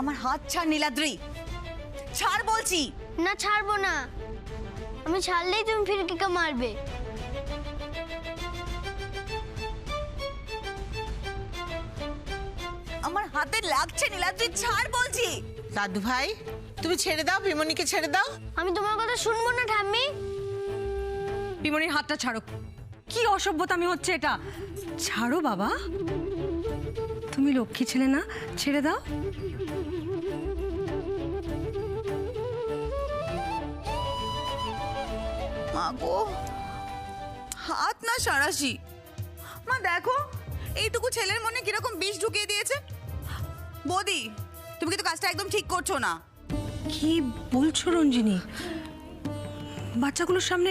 আমার হাত ছাড় নীলাদ্রি, ছাড় বলছি। না ছাড়বো না, আমি ছাড়লেই তুমি ফিরকিকে মারবে। আমার হাতে লাগছে নীলাদ্রি, ছাড় বলছি। দাদু ভাই তুমি ছেড়ে দাও, পিমনিকে ছেড়ে দাও। আমি তোমার কথা শুনবো না ঠাম্মি। পিমনির হাতটা ছাড়ো, কি অসভ্যতামি হচ্ছে এটা। ছাড়ো বাবা, তুমি লক্ষ্মী ছেলে না, ছেড়ে দাও। মা গো, হাত না সারাসি। মা দেখো, এইটুকু ছেলের মনে কিরকম বিষ ঢুকিয়ে দিয়েছে। বৌদি, তুমি কিন্তু কাজটা একদম ঠিক করছো না। কি বলছো রঞ্জিনী? বাচ্চাগুলোর সামনে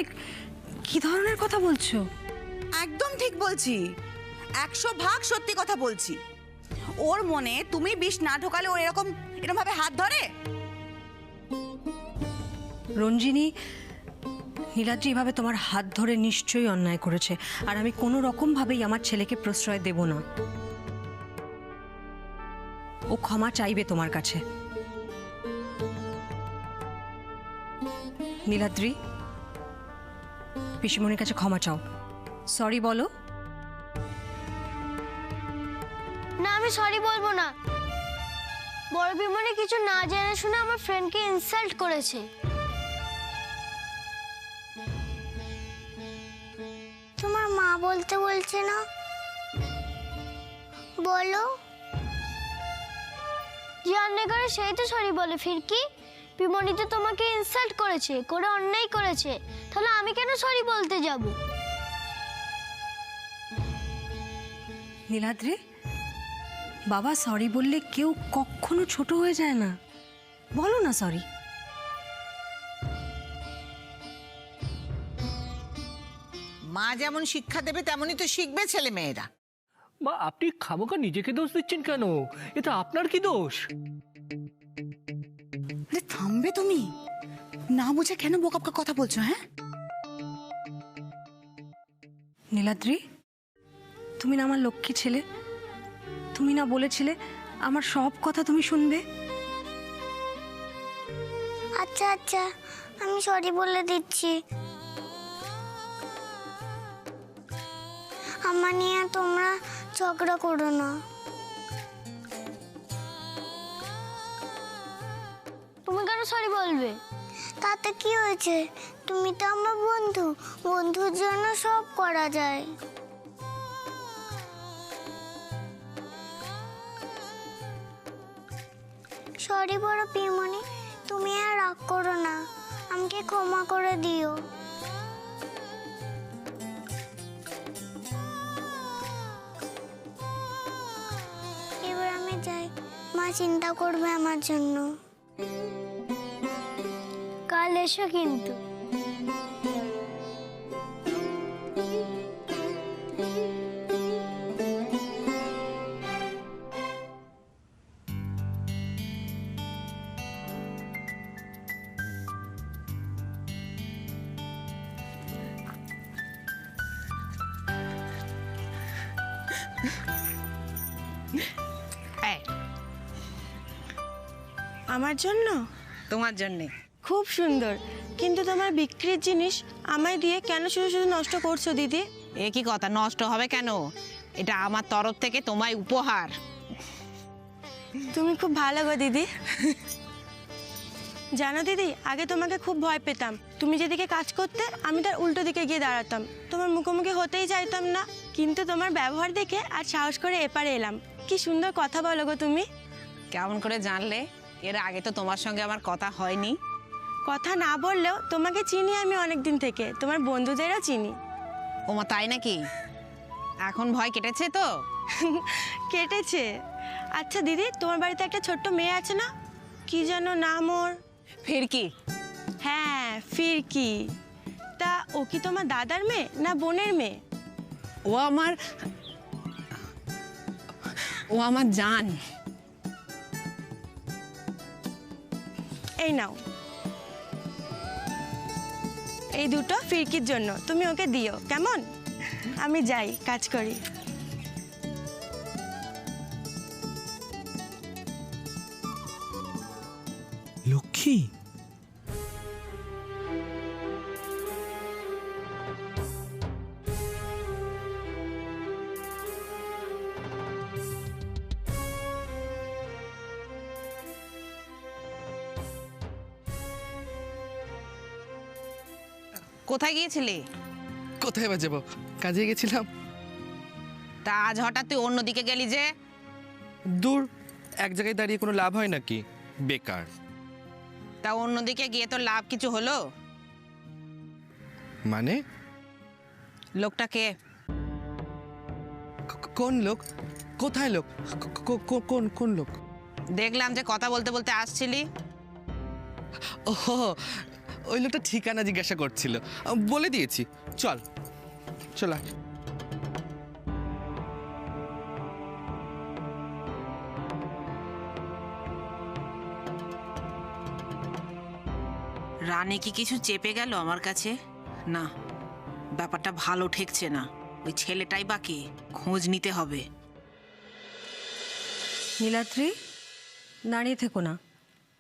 কি ধরনের কথা বলছো? একদম ঠিক বলছি, 100% সত্যি কথা বলছি। ওর মনে তুমি বিষ না ঢোকালে ও এরকম ভাবে হাত ধরে? রঞ্জিনী, নীলাদ্রি এভাবে তোমার হাত ধরে নিশ্চয়ই অন্যায় করেছে, আর আমি কোনো রকম ভাবেই আমার ছেলেকে প্রশ্রয় দেব না। ও ক্ষমা চাইবে তোমার কাছে। নীলাদ্রি, পিসিমণির কাছে ক্ষমা চাও, সরি বলো। না আমি সরি বলবো না। বড় পিমনি কিছু না জেনে শুনে আমার ফ্রেন্ডকে ইনসাল্ট করেছে। তোমার মা বলতে বলছে না, বলো। যে অন্যায় করে সেই তো সরি বলে ফিরকি। পিমনি তো তোমাকে ইনসাল্ট করেছে, করে অন্যায় করেছে, তাহলে আমি কেন সরি বলতে যাব? নীলাদ্রি, বাবা সরি বললে কেউ কখনো ছোট হয়ে যায় না, বলো না সরি। মা যেমন শিক্ষা দেবে তেমনই তো শিখবে ছেলে মেয়েরা। মা আপনি খামোখা নিজেকে দোষ দিচ্ছেন কেন? এটা আপনার কি দোষ? আরে থামবে তুমি, না বুঝে কেন বোকা কথা বলছো? হ্যাঁ নীলাদ্রি, তুমি না আমার লক্ষ্মী ছেলে, তুমি না বলেছিলে আমার সব কথা তুমি শুনবে? আচ্ছা আচ্ছা, আমি সরি বলে দিচ্ছি। আমার নিয়ে তোমরা ঝগড়া করো না। তুমি কেন সরি বলবে? তাতে কি হয়েছে? তুমি তো আমার বন্ধু, বন্ধুর জন্য সব করা যায়। সরি বড় পিমনি, তুমি আর রাগ করো না, আমাকে ক্ষমা করে দিও। এবার আমি যাই, মা চিন্তা করবে আমার জন্য। কাল এসো কিন্তু। আমার জন্য? তোমার জন্যে। খুব সুন্দর, কিন্তু তোমার বিক্রির জিনিস আমায় দিয়ে কেন শুধু শুধু নষ্ট করছো দিদি? এ কি কথা, নষ্ট হবে কেন? এটা আমার তরফ থেকে তোমায় উপহার। তুমি খুব ভালো গো দিদি। জানো দিদি, আগে তোমাকে খুব ভয় পেতাম। তুমি যেদিকে কাজ করতে আমি তার উল্টো দিকে গিয়ে দাঁড়াতাম, তোমার মুখোমুখি হতেই চাইতাম না। কিন্তু তোমার ব্যবহার দেখে আজ সাহস করে এপারে এলাম। কি সুন্দর কথা বলো গো তুমি। কেমন করে জানলে? এর আগে তো তোমার সঙ্গে আমার কথা হয়নি। কথা না বললেও তোমাকে চিনি আমি অনেক দিন থেকে, তোমার বন্ধুদেরও চিনি। ওমা তাই নাকি? এখন ভয় কেটেছে তো? কেটেছে। আচ্ছা দিদি, তোমার বাড়িতে একটা ছোট্ট মেয়ে আছে না, কি যেন নাম ওর? ফিরকি। হ্যাঁ ফিরকি। তা ও কি তোমার দাদার মেয়ে না বোনের মেয়ে? ও আমার জান। এই নাও, এই দুটো ফিরকির জন্য, তুমি ওকে দিও কেমন? আমি যাই, কাজ করি। কি? কোথায় গিয়েছিলি? কোথায় বা যাবো, কাজে গেছিলাম। তা আজ হঠাৎ তুই অন্যদিকে গেলি যে? দূর, এক জায়গায় দাঁড়িয়ে কোনো লাভ হয় নাকি? বেকার। তা অন্যদিকে গিয়ে তোর লাভ কিছু হলো? মানে? লোকটাকে কোন লোক? কোথায় লোক? কোন কোন লোক? দেখলাম যে কথা বলতে বলতে আসছিলি। ওহ, ওই লোকটা ঠিকানা জিজ্ঞাসা করছিল, বলে দিয়েছি। চল চল আয়। রানী কি কিছু চেপে গেল আমার কাছে? না, ব্যাপারটা ভালো ঠেকছে না। ওই ছেলেটাই বাকি, খোঁজ নিতে হবে। নীলাদ্রি, দাঁড়িয়ে থেকো না,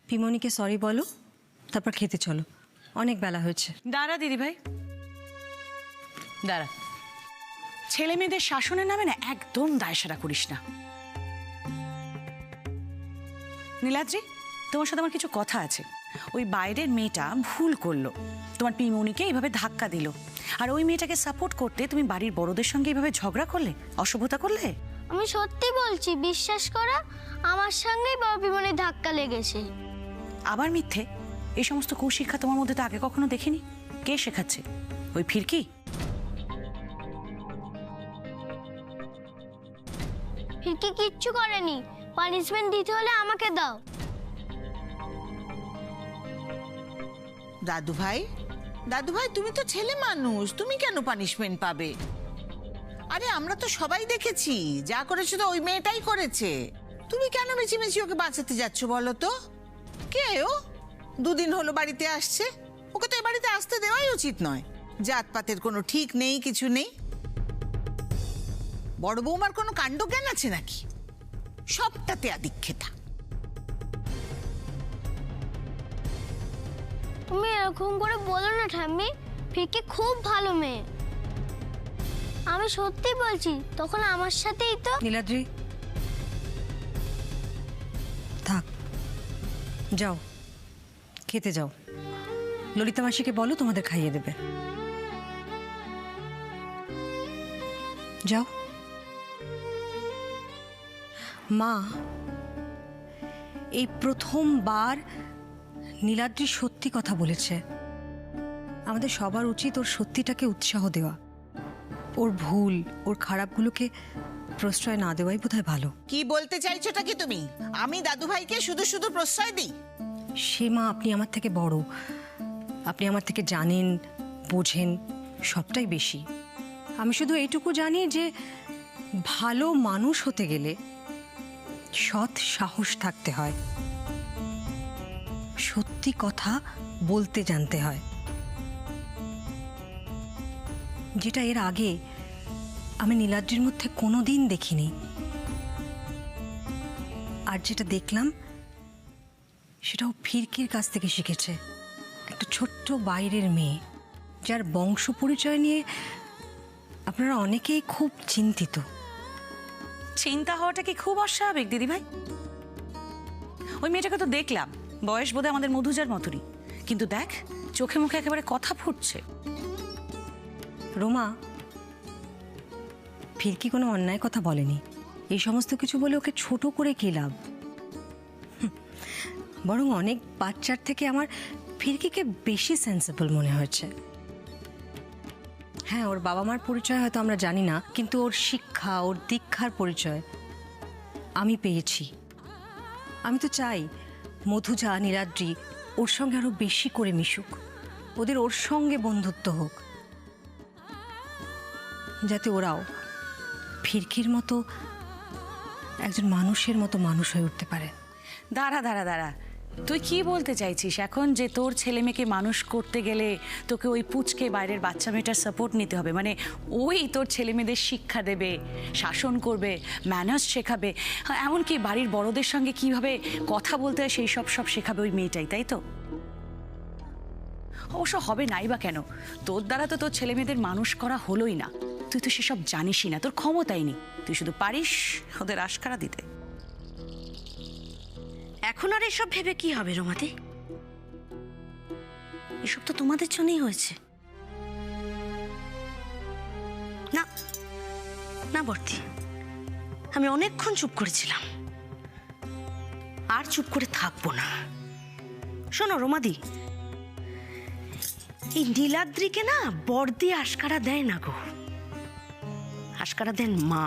পিমনিকে সরি বলো, তারপর খেতে চলো, অনেক বেলা হয়েছে। দাঁড়া দিদি ভাই, দাঁড়া। ছেলে মেয়েদের শাসনের নামে না একদম দায়সারা করিস না। নীলাদ্রি, তোমার সাথে আমার কিছু কথা আছে। ওই বাইরের মেয়েটা ভুল করলো, তোমার পিমনিকে এইভাবে ধাক্কা দিল, আর ওই মেয়েটাকে সাপোর্ট করতে তুমি বাড়ির বড়দের সঙ্গে এইভাবে ঝগড়া করলে, অসভ্যতা করলে। আমি সত্যি বলছি, বিশ্বাস করো, আমার সঙ্গেই বড় পিমনি ধাক্কা লেগেছে। আবার মিথ্যে? এই সমস্ত কুশিক্ষা তোমার মধ্যে তো আগে কখনো দেখিনি। কে শেখাচ্ছে? ওই ফিরকি? ফিরকি কিচ্ছু করেনি, পানিশমেন্ট দিতে হলে আমাকে দাও। দাদু ভাই, দাদু ভাই, তুমি তো ছেলে মানুষ, তুমি কেন পানিশমেন্ট পাবে? আরে আমরা তো সবাই দেখেছি, যা করেছে তো ওই মেয়েটাই করেছে। তুমি কেন মিছিমিছি ওকে বাঁচাতে যাচ্ছ বলো তো? কে ও? দুদিন হলো বাড়িতে আসছে, ওকে তো এ বাড়িতে আসতে দেওয়াই উচিত নয়। জাতপাতের কোনো ঠিক নেই, কিছু নেই। বড় বৌমার কোনো কাণ্ড জ্ঞান আছে নাকি? সবটাতে আদিক্ষেতা। তুমি এরকম করে বলো না ঠাম্মি, ফিরকি খুব ভালো মেয়ে। আমি সত্যি বলছি, তখন আমার সাথেই তো। নীলাদ্রি, থাক, যাও খেতে যাও। ললিতা মাসিকে বলো তোমাদের খাইয়ে দেবে। যাও। মা, এই প্রথমবার নীলাদ্রি সত্যি কথা বলেছে। আমাদের সবার উচিত ওর সত্যিটাকে উৎসাহ দেওয়া, ওর ভুল, ওর খারাপগুলোকে প্রশ্রয় না দেওয়াই বোধহয় ভালো। কি বলতে চাইছোটা কি তুমি? আমি দাদু ভাইকে শুধু শুধু প্রশ্রয় দিই? সে মা, আপনি আমার থেকে বড়, আপনি আমার থেকে জানেন, বোঝেন, সবটাই বেশি। আমি শুধু এইটুকু জানি যে ভালো মানুষ হতে গেলে সৎ সাহস থাকতে হয়, সত্যি কথা বলতে জানতে হয়, যেটা এর আগে আমি নীলাদ্রির মধ্যে কোনোদিন দেখিনি। আর যেটা দেখলাম সেটাও ফিরকির কাছ থেকে শিখেছে। একটা ছোট্ট বাইরের মেয়ে, যার বংশ পরিচয় নিয়ে আপনারা অনেকেই খুব চিন্তিত। চিন্তা হওয়াটা কি খুব অস্বাভাবিক দিদি ভাই? ওই মেয়েটাকে তো দেখলাম, বয়স বোধহয় আমাদের মধুজার মতনই, কিন্তু দেখ, চোখে মুখে একেবারে কথা ফুটছে। রোমা, ফিরকি কোনো অন্যায় কথা বলেনি। এই সমস্ত কিছু বলে ওকে ছোট করে কি লাভ? বরং অনেক বাচ্চার থেকে আমার ফিরকিকে বেশি সেন্সিবল মনে হয়েছে। হ্যাঁ, ওর বাবা মার পরিচয় হয়তো আমরা জানি না, কিন্তু ওর শিক্ষা, ওর দীক্ষার পরিচয় আমি পেয়েছি। আমি তো চাই মধুজা, নীলাদ্রি ওর সঙ্গে আরো বেশি করে মিশুক, ওদের ওর সঙ্গে বন্ধুত্ব হোক, যাতে ওরাও ফিরকির মতো একজন মানুষের মতো মানুষ হয়ে উঠতে পারে। দাঁড়া দাঁড়া দাঁড়া, তুই কি বলতে চাইছিস এখন, যে তোর ছেলে মেয়েকে মানুষ করতে গেলে তোকে ওই পুচকে বাইরের বাচ্চা মেয়েটার সাপোর্ট নিতে হবে? মানে ওই তোর ছেলে মেয়েদের শিক্ষা দেবে, শাসন করবে, ম্যানার্স শেখাবে, এমনকি বাড়ির বড়দের সঙ্গে কিভাবে কথা বলতে হয় সেই সব শেখাবে ওই মেয়েটাই, তাই তো? অবশ্য হবে নাই বা কেন, তোর দ্বারা তো তোর ছেলে মেয়েদের মানুষ করা হলোই না। তুই তো সেসব জানিসই না, তোর ক্ষমতাই নেই। তুই শুধু পারিস ওদের আশকারা দিতে। এখন আর এসব ভেবে কি হবে রমাদি? এসব তো তোমাদের জন্যই হয়েছে। না না বর্তি, আমি অনেকক্ষণ চুপ করেছিলাম, আর চুপ করে থাকবো না। শোনো রমাদি, এই নীলাদ্রিকে না বর্দি আশকারা দেয় না গো, আশকারা দেন মা,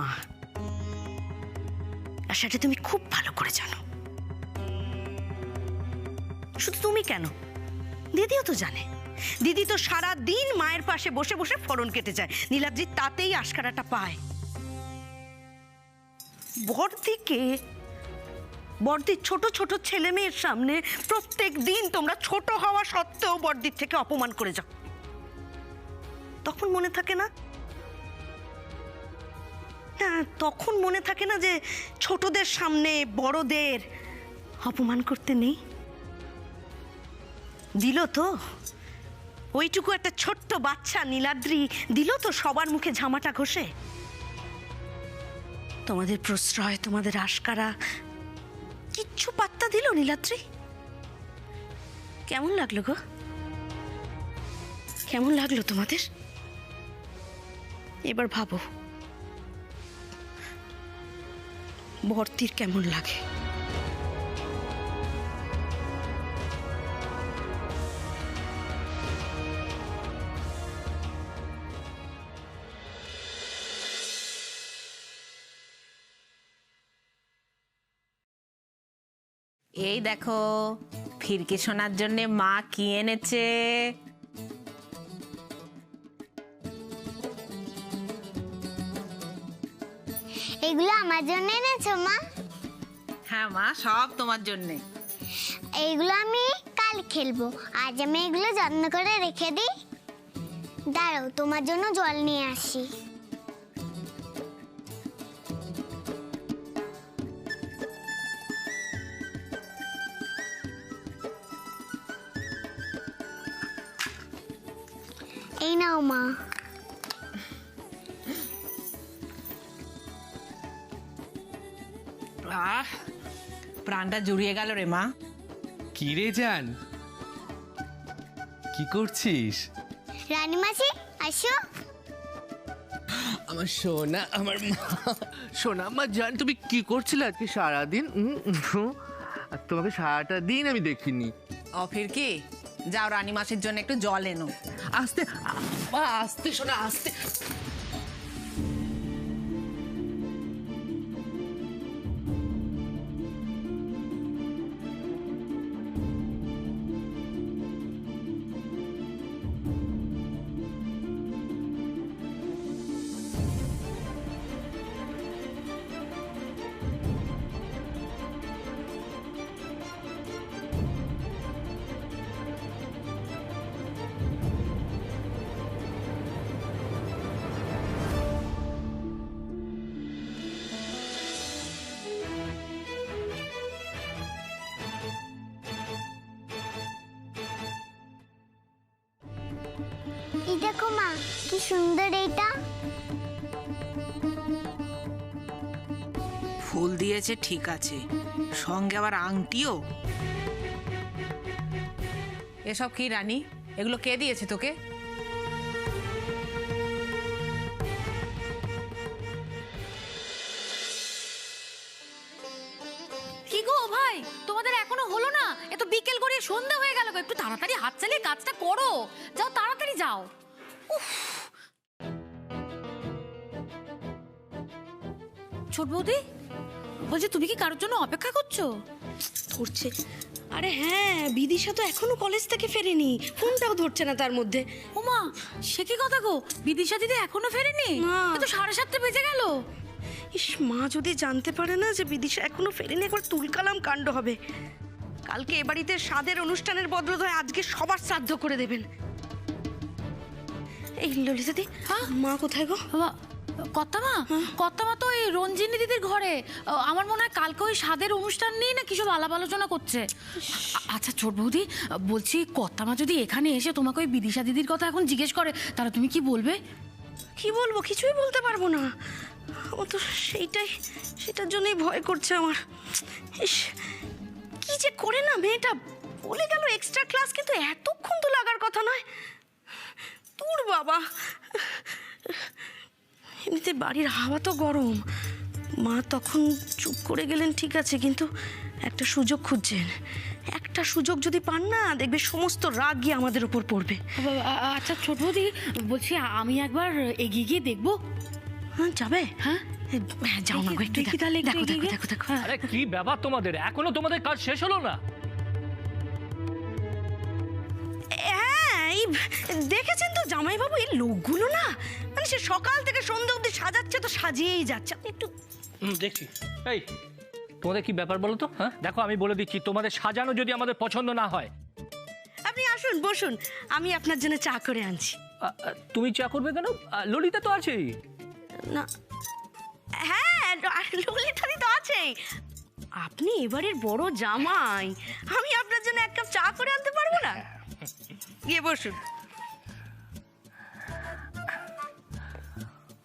আর সেটা তুমি খুব ভালো করে জানো। শুধু তুমি কেন, দিদিও তো জানে। দিদি তো সারা দিন মায়ের পাশে বসে বসে ফড়ন কেটে যায়, নীলাদ্রি তাতেই আশকারাটা পায়। বর্দির ছোট ছোট ছেলে মেয়ের সামনে প্রত্যেক দিন তোমরা ছোট হওয়া সত্ত্বেও বর্দির থেকে অপমান করে যাও। তখন মনে থাকে না, তখন মনে থাকে না যে ছোটদের সামনে বড়দের অপমান করতে নেই? দিল তো, ওইটুকু একটা ছোট্ট বাচ্চা নীলাদ্রি দিল তো সবার মুখে ঝামাটা ঘষে। তোমাদের প্রশ্রয়, তোমাদের আশকারা কিচ্ছু পাত্তা দিল নীলাদ্রি? কেমন লাগলো গো? কেমন লাগলো তোমাদের? এবার ভাবো ভর্তির কেমন লাগে। এই দেখো ফিরকি শোনার জন্য মা কি এনেছে। এগুলো আমার জন্য এনেছো মা? হ্যাঁ মা, সব তোমার জন্যে। এইগুলো আমি কাল খেলবো, আজ আমি এগুলো যত্ন করে রেখে দিই। দাঁড়াও, তোমার জন্য জল নিয়ে আসি। এই নাও মা। আহ, প্রাণটা জুড়িয়ে গেল রে মা। কি রে জান, কি করছিস? রানীমাসি আসো। আমার সোনা, আমার মা। শোনা মা জান, তুমি কি করছিলে আজকে সারাদিন? আর তোমাকে সারাটা দিন আমি দেখিনি। ফিরকি, যাও রানী মাসির জন্য একটু জল এনো। আস্তে আস্তে সোনা, আস্তে। এই দেখো মা, কি সুন্দর এইটা। ফুল দিয়েছে ঠিক আছে, সঙ্গে আবার আংটিও। এসব কি রানী, এগুলো কে দিয়েছে তোকে? কি গো ভাই, তোমাদের এখনো হলো না? এত বিকেল গড়িয়ে সন্ধ্যা হয়ে গেল, একটু তাড়াতাড়ি হাত চালিয়ে কাজটা করো। যাও তাড়াতাড়ি যাও। ছোট বৌদি বলছি, তুমি কি কারোর জন্য অপেক্ষা করছো? ধরছে। আরে হ্যাঁ, বিদিশা তো এখনো কলেজ থেকে ফেরেনি, ফোনটাও ধরছে না তার মধ্যে। ওমা, সে কি কথা গো, বিদিশা দিদি এখনো ফেরেনি? তো 7:30 বেজে গেল। ইস, মা যদি জানতে পারে না যে বিদিশা এখনো ফেরেনি, একবার তুলকালাম কাণ্ড হবে। কালকে এ বাড়িতে স্বাদের অনুষ্ঠানের বদলে আজকে সবার শ্রাদ্ধ করে দেবেন। এই ললিতাদি, মা কোথায় গো? বাবা, কর্তামা তো এই রঞ্জিনী দিদির ঘরে। আমার মনে হয় কালকে ওই স্বাদের অনুষ্ঠান নিয়ে না কিছু আলাপ আলোচনা করছে। আচ্ছা ছোট বৌদি, বলছি কর্তামা যদি এখানে এসে তোমাকে ওই বিদিশা দিদির কথা এখন জিজ্ঞেস করে তাহলে তুমি কি বলবে? কি বলবো? কিছুই বলতে পারবো না। ও তো সেটার জন্যই ভয় করছে আমার। ইস, কি যে করে না মেয়েটা। বলে গেল এক্সট্রা ক্লাস, কিন্তু এতক্ষণ তো লাগার কথা নয়। তোর বাবা, এমনিতে বাড়ির হাওয়া তো গরম। মা তখন চুপ করে গেলেন ঠিক আছে, কিন্তু একটা সুযোগ খুঁজছেন। একটা সুযোগ যদি পান না, দেখবে সমস্ত রাগ গিয়ে আমাদের উপর পড়বে। আচ্ছা ছোট বৌদি, বলছি আমি একবার এগিয়ে গিয়ে দেখবো। হ্যাঁ যাবে? হ্যাঁ যাও না গো, একটু দেখি তাহলে, দেখো দেখো দেখো দেখো। আরে কি ব্যাপার তোমাদের, এখনো তোমাদের কাজ শেষ হলো না? হ্যাঁ, এই দেখেছেন তো জামাইবাবু, এই লোকগুলো না মানে সে সকাল থেকে সন্ধ্যা অবধি সাজাচ্ছে তো সাজিয়েই যাচ্ছে। আপনি একটু দেখছি। এই তোমাদের কি ব্যাপার বলো তো? হ্যাঁ দেখো, আমি বলে দিচ্ছি, তোমাদের সাজানো যদি আমাদের পছন্দ না হয়, আপনি আসুন, বসুন, আমি আপনার জন্য চা করে আনছি। তুমি চা করবে কেন? ললিতা তো আছেই। না, হ্যাঁ ললিতাদি তো আছেই। আপনি এবারের বড় জামাই, আমি আপনার জন্য এক কাপ চা করে আনতে পারবো না? গিয়ে বসুন।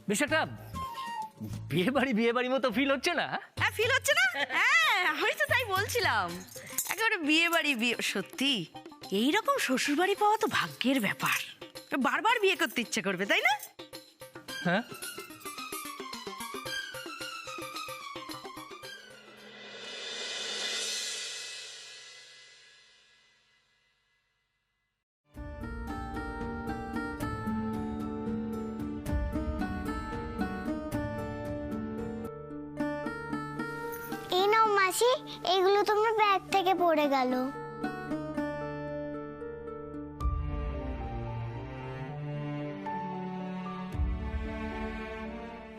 বেশ একটা বিয়ে বাড়ি মতো ফিল হচ্ছে না? হ্যাঁ, ফিল হচ্ছে না? হ্যাঁ, আমি তো তাই বলছিলাম, একেবারে বিয়ে বাড়ি। সত্যি এইরকম শ্বশুর বাড়ি পাওয়া তো ভাগ্যের ব্যাপার। বারবার বিয়ে করতে ইচ্ছে করবে, তাই না? হ্যাঁ, এই নাও মাসি, এগুলো তোমার ব্যাগ থেকে পড়ে গেল।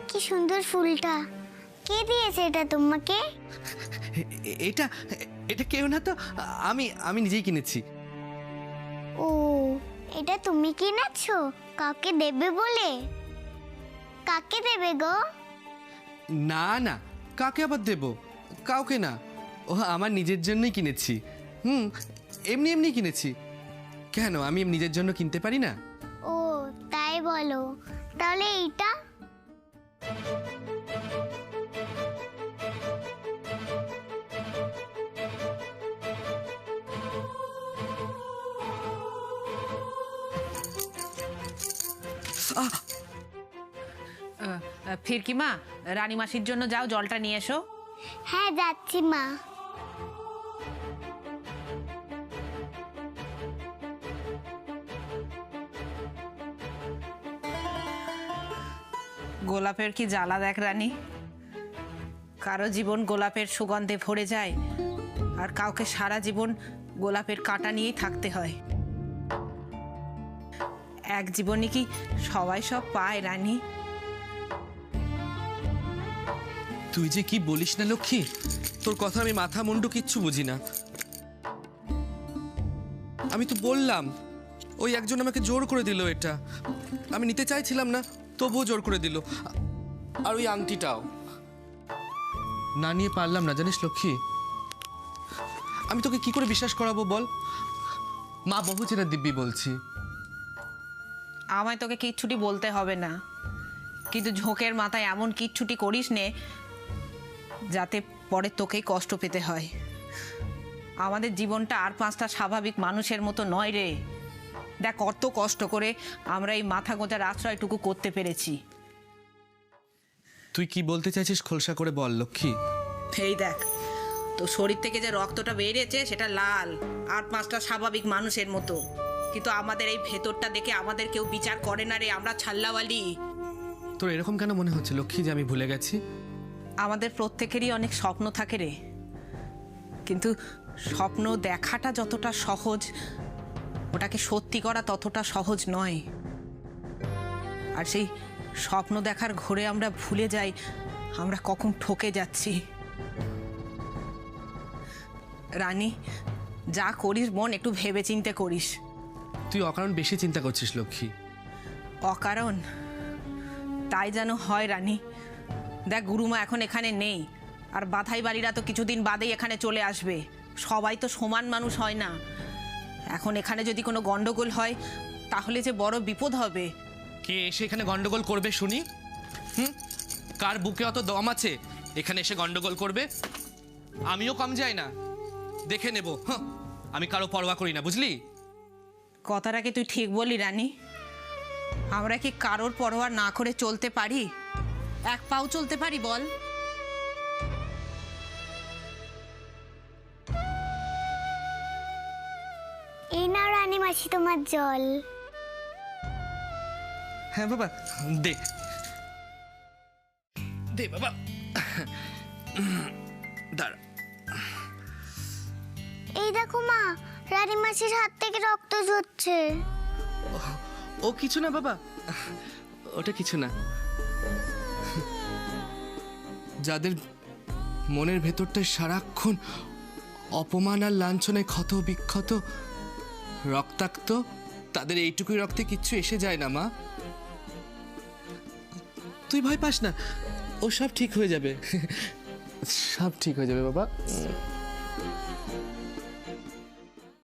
কি সুন্দর ফুলটা, কে দিয়েছে এটা তোমাকে? এটা এটা কেউ না তো, আমি নিজেই কিনেছি। ও, এটা তুমি কিনেছো? কাকে দেবে বলে? কাকে দেবে গো? না না, কাকে আবার দেব? কাউকে না, ও আমার নিজের জন্যই কিনেছি। এমনি এমনি কিনেছি। কেন, আমি নিজের জন্য কিনতে পারি না? ও তাই বলো। তাহলে এইটা? ফিরকিমা, রানী মাসির জন্য যাও, জলটা নিয়ে এসো। হ্যাঁ যাচ্ছি মা। গোলাপের কি জ্বালা দেখ রানী। কারো জীবন গোলাপের সুগন্ধে ভরে যায়, আর কাউকে সারা জীবন গোলাপের কাঁটা নিয়েই থাকতে হয়। এক জীবনে কি সবাই সব পায় রানী? তুই যে কি বলিস না লক্ষ্মী, তোর কথা আমি মাথা মুন্ডু কিচ্ছু বুঝি না। আমি তো বললাম, ওই একজন আমাকে জোর করে দিল। এটা আমি নিতে চাইছিলাম না, তবুও জোর করে দিল। আর ওই আংটিটাও না নিয়ে পারলাম না, জানিস লক্ষ্মী। আমি তোকে কি করে বিশ্বাস করাবো বল? মা বহু চেনা দিব্যি বলছি। আমায় তোকে কিচ্ছুটি বলতে হবে না, কিন্তু ঝোঁকের মাথায় এমন কিচ্ছুটি করিস নে যাতে পরে তোকেই কষ্ট পেতে হয়। আমাদের জীবনটা আর 5টা স্বাভাবিক মানুষের মতো নয় রে। দেখ কত কষ্ট করে আমরা এই মাথা গোঁজার আশ্রয়টুকু করতে পেরেছি। তুই কি বলতে চাইছিস খোলসা করে বল লক্ষ্মী। এই দেখ, তো শরীর থেকে যে রক্তটা বেরিয়েছে সেটা লাল, আর 5টা স্বাভাবিক মানুষের মতো, কিন্তু আমাদের এই ভেতরটা দেখে আমাদের কেউ বিচার করে না রে। আমরা ছাল্লাওয়ালি। তোর এরকম কেন মনে হচ্ছে লক্ষ্মী যে আমি ভুলে গেছি? আমাদের প্রত্যেকেরই অনেক স্বপ্ন থাকে রে, কিন্তু স্বপ্ন দেখাটা যতটা সহজ, ওটাকে সত্যি করা ততটা সহজ নয়। আর সেই স্বপ্ন দেখার ঘোরে আমরা ভুলে যাই আমরা কখন ঠকে যাচ্ছি। রানী, যা করিস বোন একটু ভেবে চিন্তে করিস। তুই অকারণ বেশি চিন্তা করছিস লক্ষ্মী। অকারণ তাই যেন হয় রানী। দেখ গুরুমা এখন এখানে নেই, আর বাধাই বাড়িরা তো কিছুদিন বাদেই এখানে চলে আসবে। সবাই তো সমান মানুষ হয় না। এখন এখানে যদি কোনো গন্ডগোল হয় তাহলে যে বড় বিপদ হবে। কে এসে এখানে গন্ডগোল করবে শুনি? কার বুকে অত দম আছে এখানে এসে গন্ডগোল করবে? আমিও কম যাই না, দেখে নেব। আমি কারো পরোয়া করি না, বুঝলি? কথাটাকে তুই ঠিক বলি রানী। আমরা কি কারোর পরোয়া না করে চলতে পারি? এক পাও চলতে পারি বল? এই নাও রানী মাসি তোমার জল। হ্যাঁ বাবা, দে দে বাবা, দাঁড়া। এই দেখো মা, রানী মাসির হাত থেকে রক্ত ঝরছে। ও কিছু না বাবা, ওটা কিছু না। যাদের মনের ভেতরটায় সারাক্ষণ অপমান আর লাঞ্ছনায় ক্ষত বিক্ষত, রক্তাক্ত, তাদের এইটুকুই রক্তে কিচ্ছু এসে যায় না মা। তুই ভয় পাস না, ও সব ঠিক হয়ে যাবে, সব ঠিক হয়ে যাবে বাবা।